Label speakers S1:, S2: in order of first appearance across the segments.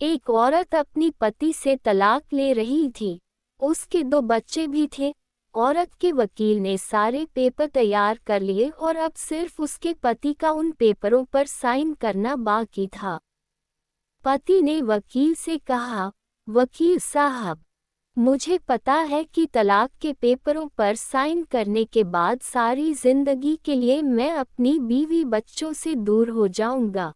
S1: एक औरत अपनी पति से तलाक ले रही थी। उसके 2 बच्चे भी थे। औरत के वकील ने सारे पेपर तैयार कर लिए और अब सिर्फ उसके पति का उन पेपरों पर साइन करना बाकी था। पति ने वकील से कहा, वकील साहब, मुझे पता है कि तलाक के पेपरों पर साइन करने के बाद सारी जिंदगी के लिए मैं अपनी बीवी बच्चों से दूर हो जाऊंगा।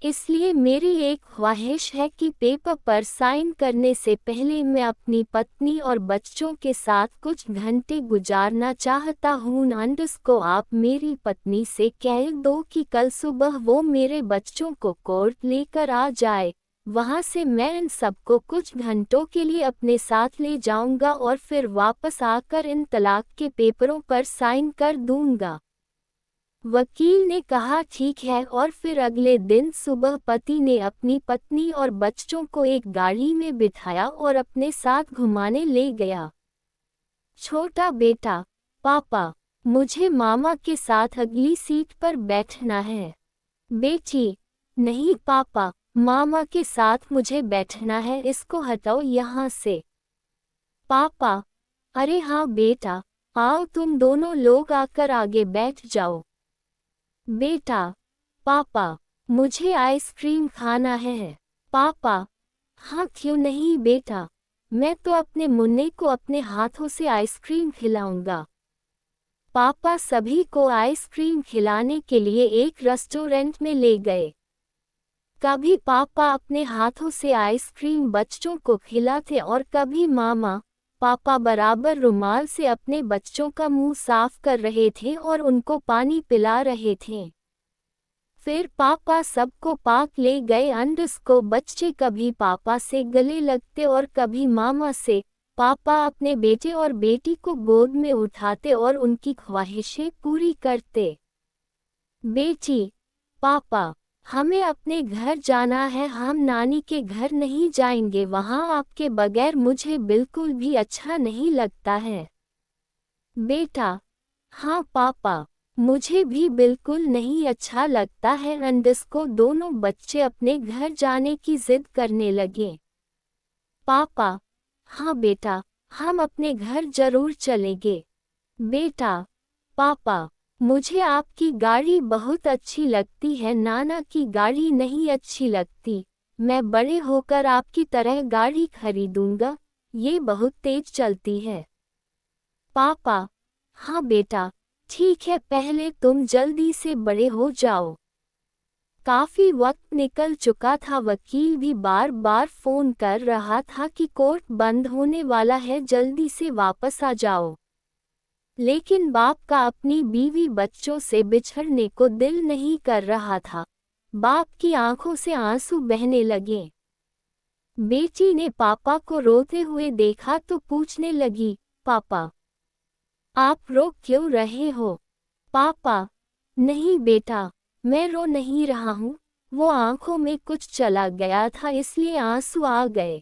S1: इसलिए मेरी एक ख्वाहिश है कि पेपर पर साइन करने से पहले मैं अपनी पत्नी और बच्चों के साथ कुछ घंटे गुजारना चाहता हूँ। को आप मेरी पत्नी से कह दो कि कल सुबह वो मेरे बच्चों को कोर्ट लेकर आ जाए। वहाँ से मैं इन सबको कुछ घंटों के लिए अपने साथ ले जाऊंगा और फिर वापस आकर इन तलाक के पेपरों पर साइन कर दूंगा। वकील ने कहा ठीक है और फिर अगले दिन सुबह पति ने अपनी पत्नी और बच्चों को एक गाड़ी में बिठाया और अपने साथ घुमाने ले गया। छोटा बेटा, पापा, मुझे मामा के साथ अगली सीट पर बैठना है। बेटी, नहीं पापा, मामा के साथ मुझे बैठना है, इसको हटाओ यहाँ से। पापा, अरे हाँ बेटा, आओ तुम दोनों लोग आकर आगे बैठ जाओ। बेटा, पापा, मुझे आइसक्रीम खाना है। पापा, हाँ क्यों नहीं बेटा, मैं तो अपने मुन्ने को अपने हाथों से आइसक्रीम खिलाऊंगा। पापा सभी को आइसक्रीम खिलाने के लिए एक रेस्टोरेंट में ले गए। कभी पापा अपने हाथों से आइसक्रीम बच्चों को खिलाते और कभी मामा, पापा बराबर रुमाल से अपने बच्चों का मुंह साफ कर रहे थे और उनको पानी पिला रहे थे। फिर पापा सबको पार्क ले गए। को बच्चे कभी पापा से गले लगते और कभी मामा से। पापा अपने बेटे और बेटी को गोद में उठाते और उनकी ख्वाहिशें पूरी करते। बेटी, पापा, हमें अपने घर जाना है, हम नानी के घर नहीं जाएंगे, वहाँ आपके बगैर मुझे बिल्कुल भी अच्छा नहीं लगता है। बेटा, हाँ पापा, मुझे भी बिल्कुल नहीं अच्छा लगता है। को दोनों बच्चे अपने घर जाने की जिद करने लगे। पापा, हाँ बेटा, हम अपने घर जरूर चलेंगे। बेटा, पापा, मुझे आपकी गाड़ी बहुत अच्छी लगती है, नाना की गाड़ी नहीं अच्छी लगती। मैं बड़े होकर आपकी तरह गाड़ी खरीदूंगा, ये बहुत तेज चलती है। पापा, हाँ बेटा, ठीक है, पहले तुम जल्दी से बड़े हो जाओ। काफी वक्त निकल चुका था। वकील भी बार बार फोन कर रहा था कि कोर्ट बंद होने वाला है, जल्दी से वापस आ जाओ। लेकिन बाप का अपनी बीवी बच्चों से बिछड़ने को दिल नहीं कर रहा था। बाप की आंखों से आंसू बहने लगे। बेटी ने पापा को रोते हुए देखा तो पूछने लगी, पापा, आप रो क्यों रहे हो? पापा, नहीं बेटा, मैं रो नहीं रहा हूँ, वो आंखों में कुछ चला गया था इसलिए आंसू आ गए।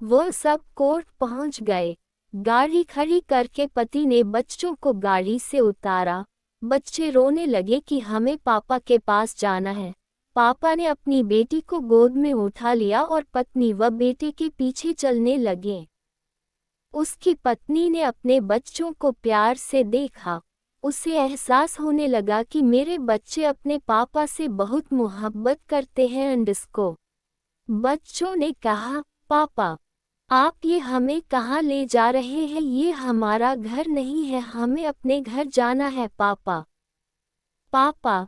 S1: वो सब कोर्ट पहुंच गए। गाड़ी खड़ी करके पति ने बच्चों को गाड़ी से उतारा। बच्चे रोने लगे कि हमें पापा के पास जाना है। पापा ने अपनी बेटी को गोद में उठा लिया और पत्नी व बेटे के पीछे चलने लगे। उसकी पत्नी ने अपने बच्चों को प्यार से देखा। उसे एहसास होने लगा कि मेरे बच्चे अपने पापा से बहुत मोहब्बत करते हैं। बच्चों ने कहा, पापा, आप ये हमें कहाँ ले जा रहे हैं? ये हमारा घर नहीं है, हमें अपने घर जाना है। पापा, पापा,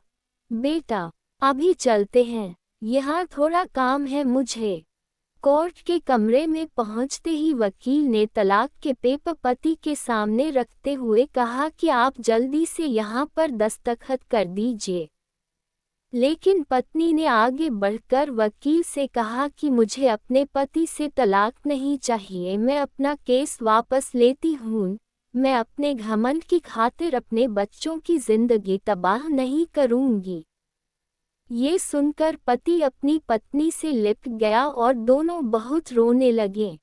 S1: बेटा, अभी चलते हैं, यहाँ थोड़ा काम है मुझे। कोर्ट के कमरे में पहुंचते ही वकील ने तलाक के पेपर पति के सामने रखते हुए कहा कि आप जल्दी से यहाँ पर दस्तखत कर दीजिए। लेकिन पत्नी ने आगे बढ़कर वकील से कहा कि मुझे अपने पति से तलाक नहीं चाहिए, मैं अपना केस वापस लेती हूँ। मैं अपने घमंड की खातिर अपने बच्चों की जिंदगी तबाह नहीं करूँगी। ये सुनकर पति अपनी पत्नी से लिपट गया और दोनों बहुत रोने लगे।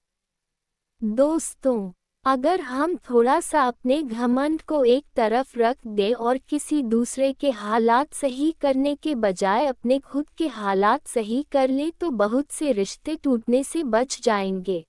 S1: दोस्तों, अगर हम थोड़ा सा अपने घमंड को एक तरफ रख दें और किसी दूसरे के हालात सही करने के बजाय अपने खुद के हालात सही कर लें तो बहुत से रिश्ते टूटने से बच जाएंगे।